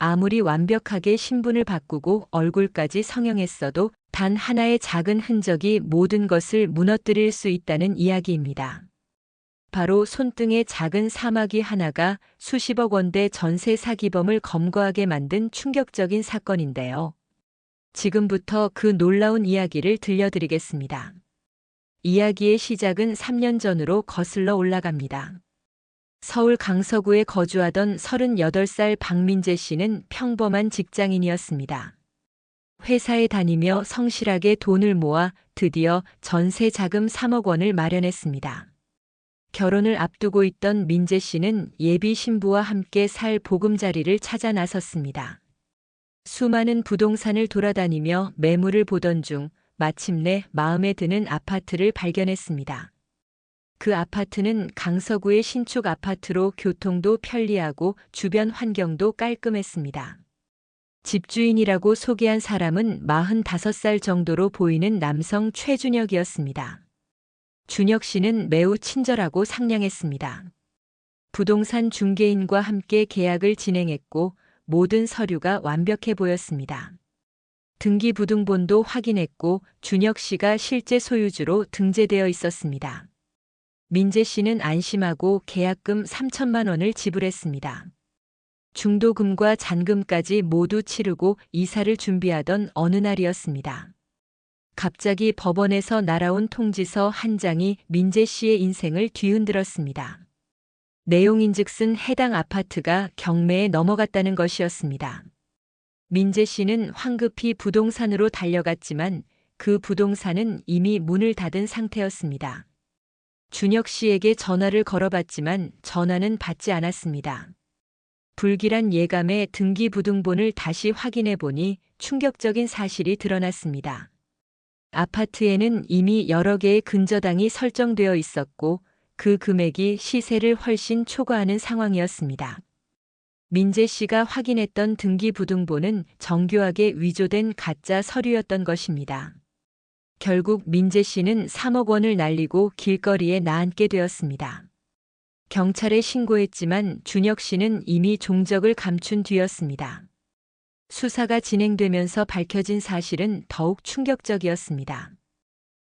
아무리 완벽하게 신분을 바꾸고 얼굴까지 성형했어도 단 하나의 작은 흔적이 모든 것을 무너뜨릴 수 있다는 이야기입니다. 바로 손등의 작은 사마귀 하나가 수십억 원대 전세 사기범을 검거하게 만든 충격적인 사건인데요. 지금부터 그 놀라운 이야기를 들려드리겠습니다. 이야기의 시작은 3년 전으로 거슬러 올라갑니다. 서울 강서구에 거주하던 38살 박민재 씨는 평범한 직장인이었습니다. 회사에 다니며 성실하게 돈을 모아 드디어 전세 자금 3억 원을 마련했습니다. 결혼을 앞두고 있던 민재 씨는 예비 신부와 함께 살 보금자리를 찾아 나섰습니다. 수많은 부동산을 돌아다니며 매물을 보던 중 마침내 마음에 드는 아파트를 발견했습니다. 그 아파트는 강서구의 신축 아파트로 교통도 편리하고 주변 환경도 깔끔했습니다. 집주인이라고 소개한 사람은 45살 정도로 보이는 남성 최준혁이었습니다. 준혁 씨는 매우 친절하고 상냥했습니다. 부동산 중개인과 함께 계약을 진행했고 모든 서류가 완벽해 보였습니다. 등기부등본도 확인했고 준혁 씨가 실제 소유주로 등재되어 있었습니다. 민재 씨는 안심하고 계약금 3천만 원을 지불했습니다. 중도금과 잔금까지 모두 치르고 이사를 준비하던 어느 날이었습니다. 갑자기 법원에서 날아온 통지서 한 장이 민재 씨의 인생을 뒤흔들었습니다. 내용인즉슨 해당 아파트가 경매에 넘어갔다는 것이었습니다. 민재 씨는 황급히 부동산으로 달려갔지만 그 부동산은 이미 문을 닫은 상태였습니다. 준혁 씨에게 전화를 걸어봤지만 전화는 받지 않았습니다. 불길한 예감에 등기부등본을 다시 확인해 보니 충격적인 사실이 드러났습니다. 아파트에는 이미 여러 개의 근저당이 설정되어 있었고 그 금액이 시세를 훨씬 초과하는 상황이었습니다. 민재 씨가 확인했던 등기부등본은 정교하게 위조된 가짜 서류였던 것입니다. 결국 민재 씨는 3억 원을 날리고 길거리에 나앉게 되었습니다. 경찰에 신고했지만 준혁 씨는 이미 종적을 감춘 뒤였습니다. 수사가 진행되면서 밝혀진 사실은 더욱 충격적이었습니다.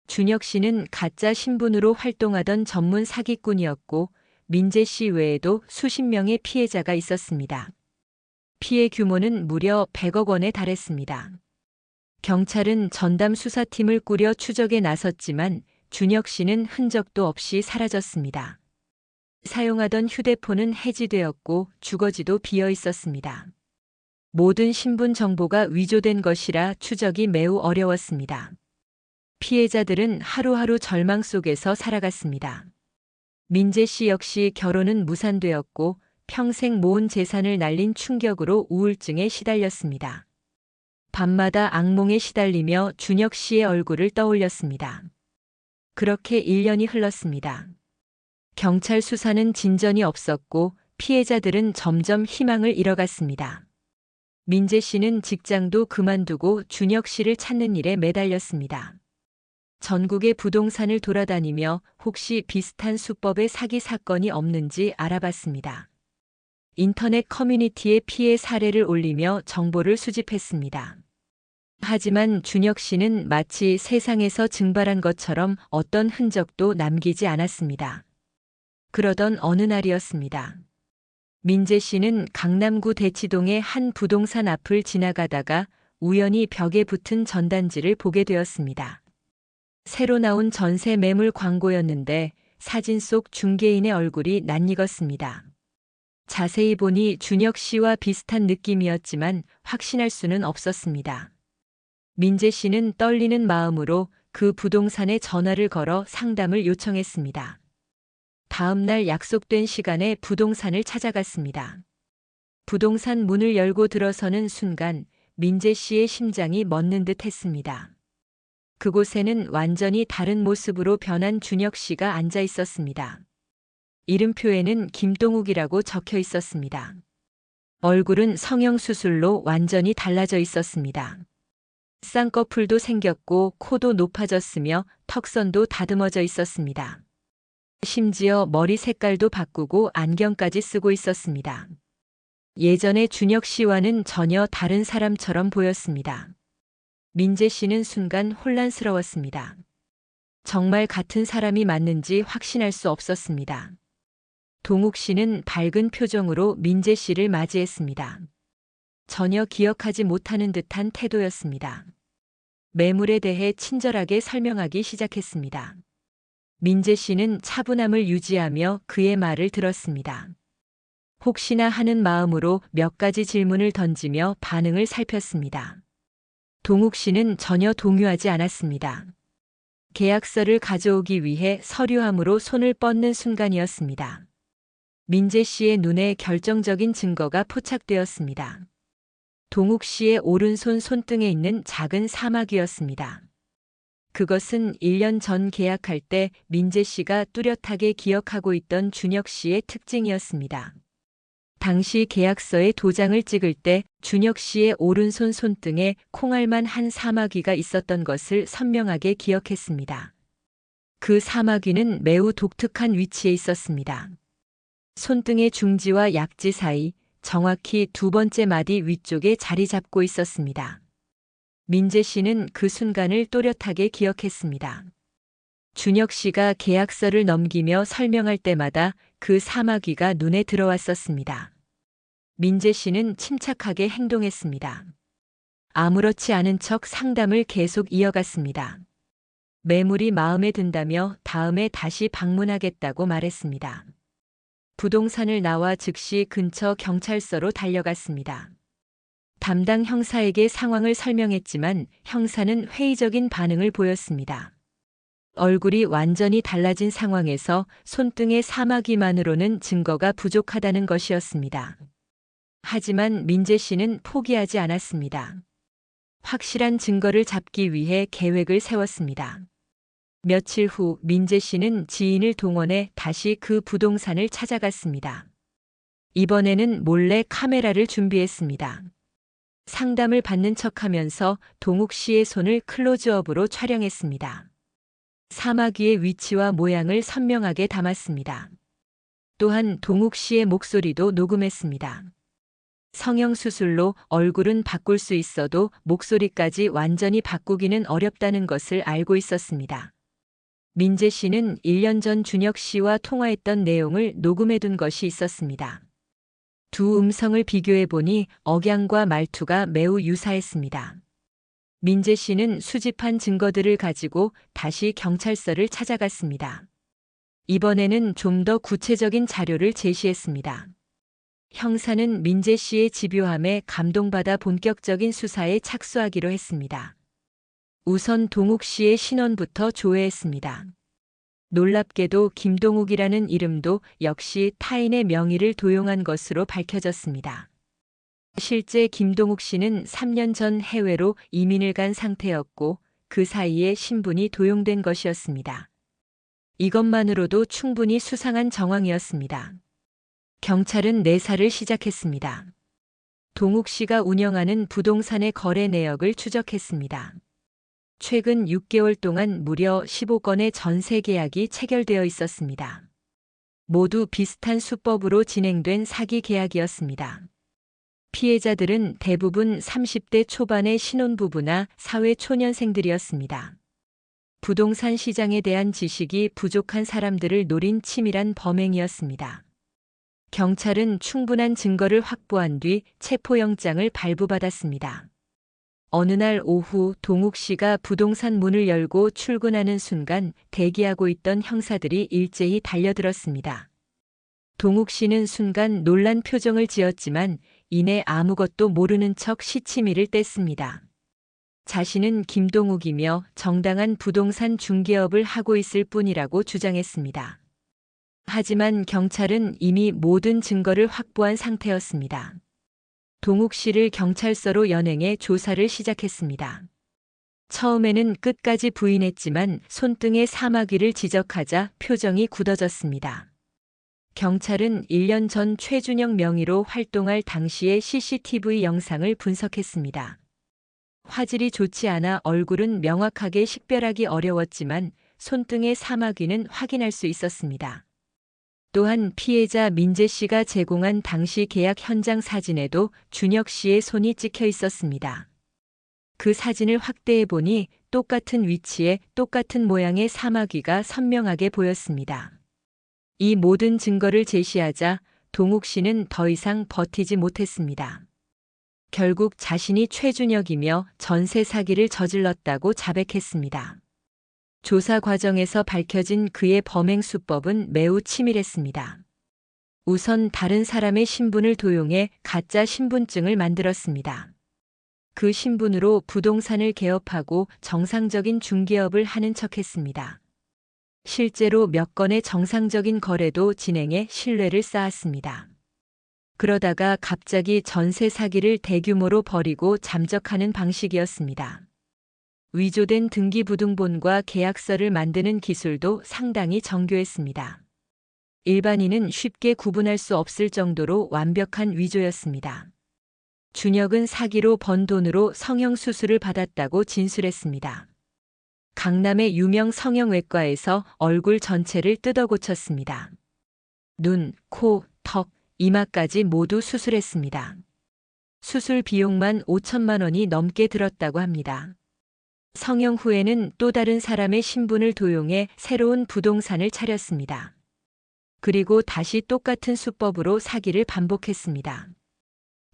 준혁 씨는 가짜 신분으로 활동하던 전문 사기꾼이었고 민재 씨 외에도 수십 명의 피해자가 있었습니다. 피해 규모는 무려 100억 원에 달했습니다. 경찰은 전담 수사팀을 꾸려 추적에 나섰지만 준혁 씨는 흔적도 없이 사라졌습니다. 사용하던 휴대폰은 해지되었고 주거지도 비어 있었습니다. 모든 신분 정보가 위조된 것이라 추적이 매우 어려웠습니다. 피해자들은 하루하루 절망 속에서 살아갔습니다. 민재 씨 역시 결혼은 무산되었고 평생 모은 재산을 날린 충격으로 우울증에 시달렸습니다. 밤마다 악몽에 시달리며 준혁 씨의 얼굴을 떠올렸습니다. 그렇게 1년이 흘렀습니다. 경찰 수사는 진전이 없었고 피해자들은 점점 희망을 잃어갔습니다. 민재 씨는 직장도 그만두고 준혁 씨를 찾는 일에 매달렸습니다. 전국의 부동산을 돌아다니며 혹시 비슷한 수법의 사기 사건이 없는지 알아봤습니다. 인터넷 커뮤니티에 피해 사례를 올리며 정보를 수집했습니다. 하지만 준혁 씨는 마치 세상에서 증발한 것처럼 어떤 흔적도 남기지 않았습니다. 그러던 어느 날이었습니다. 민재 씨는 강남구 대치동의 한 부동산 앞을 지나가다가 우연히 벽에 붙은 전단지를 보게 되었습니다. 새로 나온 전세 매물 광고였는데 사진 속 중개인의 얼굴이 낯익었습니다. 자세히 보니 준혁 씨와 비슷한 느낌이었지만 확신할 수는 없었습니다. 민재 씨는 떨리는 마음으로 그 부동산에 전화를 걸어 상담을 요청했습니다. 다음 날 약속된 시간에 부동산을 찾아갔습니다. 부동산 문을 열고 들어서는 순간 민재 씨의 심장이 멎는 듯 했습니다. 그곳에는 완전히 다른 모습으로 변한 준혁 씨가 앉아 있었습니다. 이름표에는 김동욱이라고 적혀 있었습니다. 얼굴은 성형수술로 완전히 달라져 있었습니다. 쌍꺼풀도 생겼고 코도 높아졌으며 턱선도 다듬어져 있었습니다. 심지어 머리 색깔도 바꾸고 안경까지 쓰고 있었습니다. 예전의 준혁 씨와는 전혀 다른 사람처럼 보였습니다. 민재 씨는 순간 혼란스러웠습니다. 정말 같은 사람이 맞는지 확신할 수 없었습니다. 동욱 씨는 밝은 표정으로 민재 씨를 맞이했습니다. 전혀 기억하지 못하는 듯한 태도였습니다. 매물에 대해 친절하게 설명하기 시작했습니다. 민재 씨는 차분함을 유지하며 그의 말을 들었습니다. 혹시나 하는 마음으로 몇 가지 질문을 던지며 반응을 살폈습니다. 동욱 씨는 전혀 동요하지 않았습니다. 계약서를 가져오기 위해 서류함으로 손을 뻗는 순간이었습니다. 민재 씨의 눈에 결정적인 증거가 포착되었습니다. 동욱 씨의 오른손 손등에 있는 작은 사마귀였습니다. 그것은 1년 전 계약할 때 민재 씨가 뚜렷하게 기억하고 있던 준혁 씨의 특징이었습니다. 당시 계약서에 도장을 찍을 때 준혁 씨의 오른손 손등에 콩알만 한 사마귀가 있었던 것을 선명하게 기억했습니다. 그 사마귀는 매우 독특한 위치에 있었습니다. 손등의 중지와 약지 사이, 정확히 두 번째 마디 위쪽에 자리 잡고 있었습니다. 민재 씨는 그 순간을 또렷하게 기억했습니다. 준혁 씨가 계약서를 넘기며 설명할 때마다 그 사마귀가 눈에 들어왔었습니다. 민재 씨는 침착하게 행동했습니다. 아무렇지 않은 척 상담을 계속 이어갔습니다. 매물이 마음에 든다며 다음에 다시 방문하겠다고 말했습니다. 부동산을 나와 즉시 근처 경찰서로 달려갔습니다. 담당 형사에게 상황을 설명했지만 형사는 회의적인 반응을 보였습니다. 얼굴이 완전히 달라진 상황에서 손등의 사마귀만으로는 증거가 부족하다는 것이었습니다. 하지만 민재 씨는 포기하지 않았습니다. 확실한 증거를 잡기 위해 계획을 세웠습니다. 며칠 후 민재 씨는 지인을 동원해 다시 그 부동산을 찾아갔습니다. 이번에는 몰래 카메라를 준비했습니다. 상담을 받는 척하면서 동욱 씨의 손을 클로즈업으로 촬영했습니다. 사마귀의 위치와 모양을 선명하게 담았습니다. 또한 동욱 씨의 목소리도 녹음했습니다. 성형수술로 얼굴은 바꿀 수 있어도 목소리까지 완전히 바꾸기는 어렵다는 것을 알고 있었습니다. 민재 씨는 1년 전 준혁 씨와 통화했던 내용을 녹음해둔 것이 있었습니다. 두 음성을 비교해 보니 억양과 말투가 매우 유사했습니다. 민재 씨는 수집한 증거들을 가지고 다시 경찰서를 찾아갔습니다. 이번에는 좀 더 구체적인 자료를 제시했습니다. 형사는 민재 씨의 집요함에 감동받아 본격적인 수사에 착수하기로 했습니다. 우선 동욱 씨의 신원부터 조회했습니다. 놀랍게도 김동욱이라는 이름도 역시 타인의 명의를 도용한 것으로 밝혀졌습니다. 실제 김동욱 씨는 3년 전 해외로 이민을 간 상태였고 그 사이에 신분이 도용된 것이었습니다. 이것만으로도 충분히 수상한 정황이었습니다. 경찰은 내사를 시작했습니다. 동욱 씨가 운영하는 부동산의 거래 내역을 추적했습니다. 최근 6개월 동안 무려 15건의 전세 계약이 체결되어 있었습니다. 모두 비슷한 수법으로 진행된 사기 계약이었습니다. 피해자들은 대부분 30대 초반의 신혼부부나 사회초년생들이었습니다. 부동산 시장에 대한 지식이 부족한 사람들을 노린 치밀한 범행이었습니다. 경찰은 충분한 증거를 확보한 뒤 체포영장을 발부받았습니다. 어느 날 오후 동욱 씨가 부동산 문을 열고 출근하는 순간 대기하고 있던 형사들이 일제히 달려들었습니다. 동욱 씨는 순간 놀란 표정을 지었지만 이내 아무것도 모르는 척 시치미를 뗐습니다. 자신은 김동욱이며 정당한 부동산 중개업을 하고 있을 뿐이라고 주장했습니다. 하지만 경찰은 이미 모든 증거를 확보한 상태였습니다. 동욱 씨를 경찰서로 연행해 조사를 시작했습니다. 처음에는 끝까지 부인했지만 손등의 사마귀를 지적하자 표정이 굳어졌습니다. 경찰은 1년 전 최준영 명의로 활동할 당시의 CCTV 영상을 분석했습니다. 화질이 좋지 않아 얼굴은 명확하게 식별하기 어려웠지만 손등의 사마귀는 확인할 수 있었습니다. 또한 피해자 민재 씨가 제공한 당시 계약 현장 사진에도 준혁 씨의 손이 찍혀 있었습니다. 그 사진을 확대해 보니 똑같은 위치에 똑같은 모양의 사마귀가 선명하게 보였습니다. 이 모든 증거를 제시하자 동욱 씨는 더 이상 버티지 못했습니다. 결국 자신이 최준혁이며 전세 사기를 저질렀다고 자백했습니다. 조사 과정에서 밝혀진 그의 범행 수법은 매우 치밀했습니다. 우선 다른 사람의 신분을 도용해 가짜 신분증을 만들었습니다. 그 신분으로 부동산을 개업하고 정상적인 중개업을 하는 척했습니다. 실제로 몇 건의 정상적인 거래도 진행해 신뢰를 쌓았습니다. 그러다가 갑자기 전세 사기를 대규모로 벌이고 잠적하는 방식이었습니다. 위조된 등기부등본과 계약서를 만드는 기술도 상당히 정교했습니다. 일반인은 쉽게 구분할 수 없을 정도로 완벽한 위조였습니다. 준혁은 사기로 번 돈으로 성형수술을 받았다고 진술했습니다. 강남의 유명 성형외과에서 얼굴 전체를 뜯어 고쳤습니다. 눈, 코, 턱, 이마까지 모두 수술했습니다. 수술 비용만 5천만 원이 넘게 들었다고 합니다. 성형 후에는 또 다른 사람의 신분을 도용해 새로운 부동산을 차렸습니다. 그리고 다시 똑같은 수법으로 사기를 반복했습니다.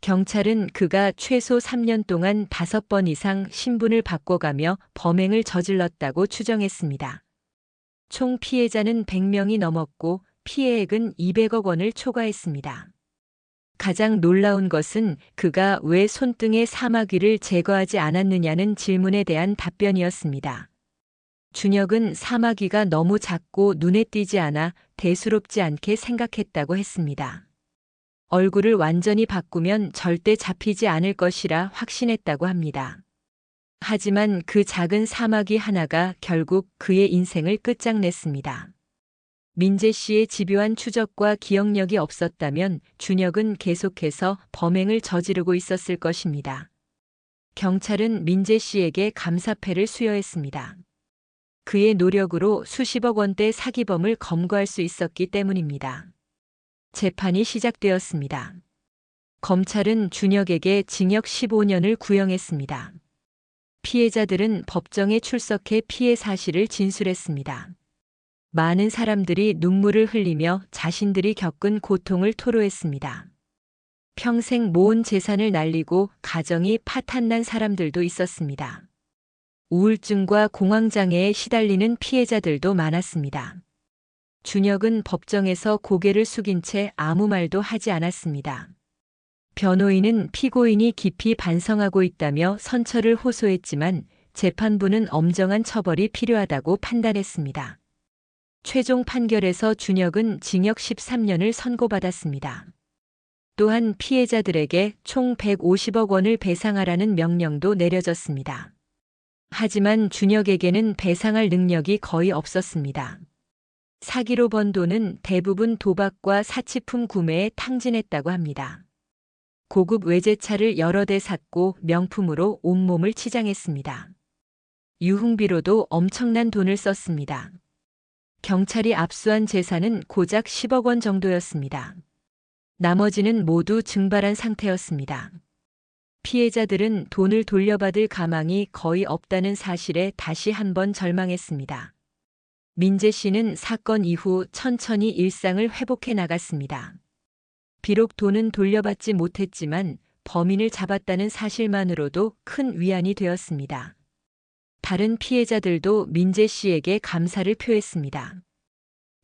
경찰은 그가 최소 3년 동안 5번 이상 신분을 바꿔가며 범행을 저질렀다고 추정했습니다. 총 피해자는 100명이 넘었고 피해액은 200억 원을 초과했습니다. 가장 놀라운 것은 그가 왜 손등의 사마귀를 제거하지 않았느냐는 질문에 대한 답변이었습니다. 준혁은 사마귀가 너무 작고 눈에 띄지 않아 대수롭지 않게 생각했다고 했습니다. 얼굴을 완전히 바꾸면 절대 잡히지 않을 것이라 확신했다고 합니다. 하지만 그 작은 사마귀 하나가 결국 그의 인생을 끝장냈습니다. 민재 씨의 집요한 추적과 기억력이 없었다면 준혁은 계속해서 범행을 저지르고 있었을 것입니다. 경찰은 민재 씨에게 감사패를 수여했습니다. 그의 노력으로 수십억 원대 사기범을 검거할 수 있었기 때문입니다. 재판이 시작되었습니다. 검찰은 준혁에게 징역 15년을 구형했습니다. 피해자들은 법정에 출석해 피해 사실을 진술했습니다. 많은 사람들이 눈물을 흘리며 자신들이 겪은 고통을 토로했습니다. 평생 모은 재산을 날리고 가정이 파탄난 사람들도 있었습니다. 우울증과 공황장애에 시달리는 피해자들도 많았습니다. 준혁은 법정에서 고개를 숙인 채 아무 말도 하지 않았습니다. 변호인은 피고인이 깊이 반성하고 있다며 선처를 호소했지만 재판부는 엄정한 처벌이 필요하다고 판단했습니다. 최종 판결에서 준혁은 징역 13년을 선고받았습니다. 또한 피해자들에게 총 150억 원을 배상하라는 명령도 내려졌습니다. 하지만 준혁에게는 배상할 능력이 거의 없었습니다. 사기로 번 돈은 대부분 도박과 사치품 구매에 탕진했다고 합니다. 고급 외제차를 여러 대 샀고 명품으로 온몸을 치장했습니다. 유흥비로도 엄청난 돈을 썼습니다. 경찰이 압수한 재산은 고작 10억 원 정도였습니다. 나머지는 모두 증발한 상태였습니다. 피해자들은 돈을 돌려받을 가망이 거의 없다는 사실에 다시 한번 절망했습니다. 민재 씨는 사건 이후 천천히 일상을 회복해 나갔습니다. 비록 돈은 돌려받지 못했지만 범인을 잡았다는 사실만으로도 큰 위안이 되었습니다. 다른 피해자들도 민재 씨에게 감사를 표했습니다.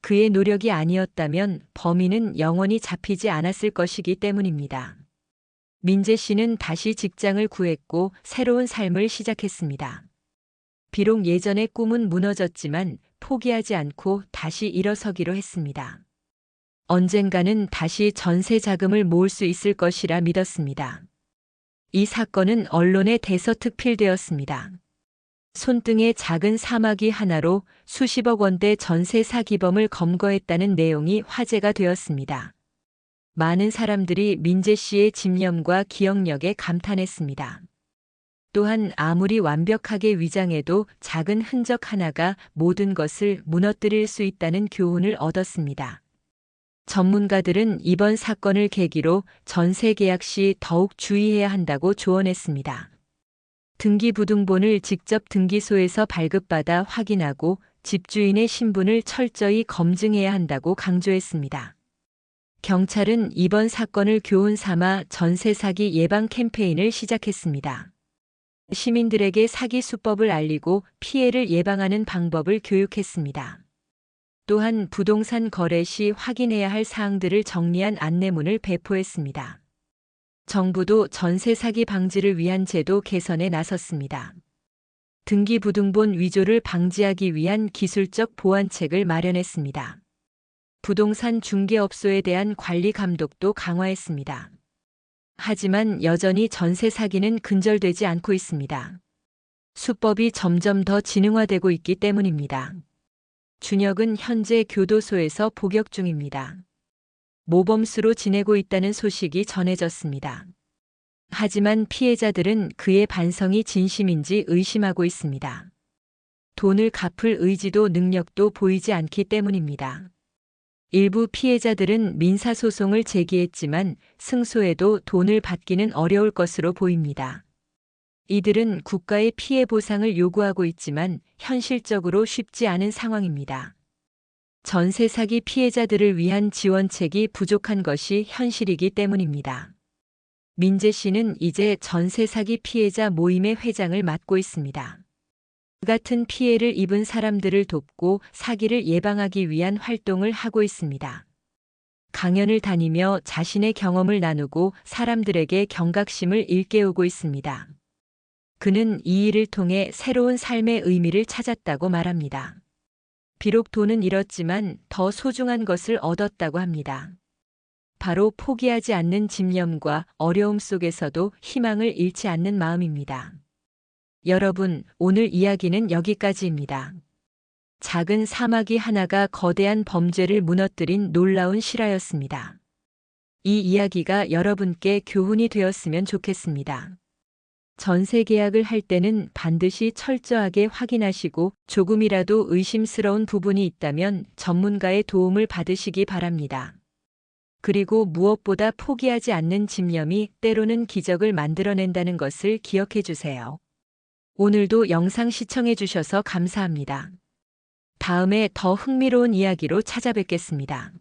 그의 노력이 아니었다면 범인은 영원히 잡히지 않았을 것이기 때문입니다. 민재 씨는 다시 직장을 구했고 새로운 삶을 시작했습니다. 비록 예전의 꿈은 무너졌지만 포기하지 않고 다시 일어서기로 했습니다. 언젠가는 다시 전세 자금을 모을 수 있을 것이라 믿었습니다. 이 사건은 언론에 대서특필되었습니다. 손등의 작은 사마귀 하나로 수십억 원대 전세 사기범을 검거했다는 내용이 화제가 되었습니다. 많은 사람들이 민재 씨의 집념과 기억력에 감탄했습니다. 또한 아무리 완벽하게 위장해도 작은 흔적 하나가 모든 것을 무너뜨릴 수 있다는 교훈을 얻었습니다. 전문가들은 이번 사건을 계기로 전세 계약 시 더욱 주의해야 한다고 조언했습니다. 등기부등본을 직접 등기소에서 발급받아 확인하고 집주인의 신분을 철저히 검증해야 한다고 강조했습니다. 경찰은 이번 사건을 교훈 삼아 전세 사기 예방 캠페인을 시작했습니다. 시민들에게 사기 수법을 알리고 피해를 예방하는 방법을 교육했습니다. 또한 부동산 거래 시 확인해야 할 사항들을 정리한 안내문을 배포했습니다. 정부도 전세 사기 방지를 위한 제도 개선에 나섰습니다. 등기부등본 위조를 방지하기 위한 기술적 보완책을 마련했습니다. 부동산 중개업소에 대한 관리 감독도 강화했습니다. 하지만 여전히 전세 사기는 근절되지 않고 있습니다. 수법이 점점 더 지능화되고 있기 때문입니다. 준혁은 현재 교도소에서 복역 중입니다. 모범수로 지내고 있다는 소식이 전해졌습니다. 하지만 피해자들은 그의 반성이 진심인지 의심하고 있습니다. 돈을 갚을 의지도 능력도 보이지 않기 때문입니다. 일부 피해자들은 민사소송을 제기했지만 승소해도 돈을 받기는 어려울 것으로 보입니다. 이들은 국가의 피해 보상을 요구하고 있지만 현실적으로 쉽지 않은 상황입니다. 전세 사기 피해자들을 위한 지원책이 부족한 것이 현실이기 때문입니다. 민재 씨는 이제 전세 사기 피해자 모임의 회장을 맡고 있습니다. 같은 피해를 입은 사람들을 돕고 사기를 예방하기 위한 활동을 하고 있습니다. 강연을 다니며 자신의 경험을 나누고 사람들에게 경각심을 일깨우고 있습니다. 그는 이 일을 통해 새로운 삶의 의미를 찾았다고 말합니다. 비록 돈은 잃었지만 더 소중한 것을 얻었다고 합니다. 바로 포기하지 않는 집념과 어려움 속에서도 희망을 잃지 않는 마음입니다. 여러분, 오늘 이야기는 여기까지입니다. 작은 사마귀 하나가 거대한 범죄를 무너뜨린 놀라운 실화였습니다. 이 이야기가 여러분께 교훈이 되었으면 좋겠습니다. 전세 계약을 할 때는 반드시 철저하게 확인하시고 조금이라도 의심스러운 부분이 있다면 전문가의 도움을 받으시기 바랍니다. 그리고 무엇보다 포기하지 않는 집념이 때로는 기적을 만들어낸다는 것을 기억해 주세요. 오늘도 영상 시청해 주셔서 감사합니다. 다음에 더 흥미로운 이야기로 찾아뵙겠습니다.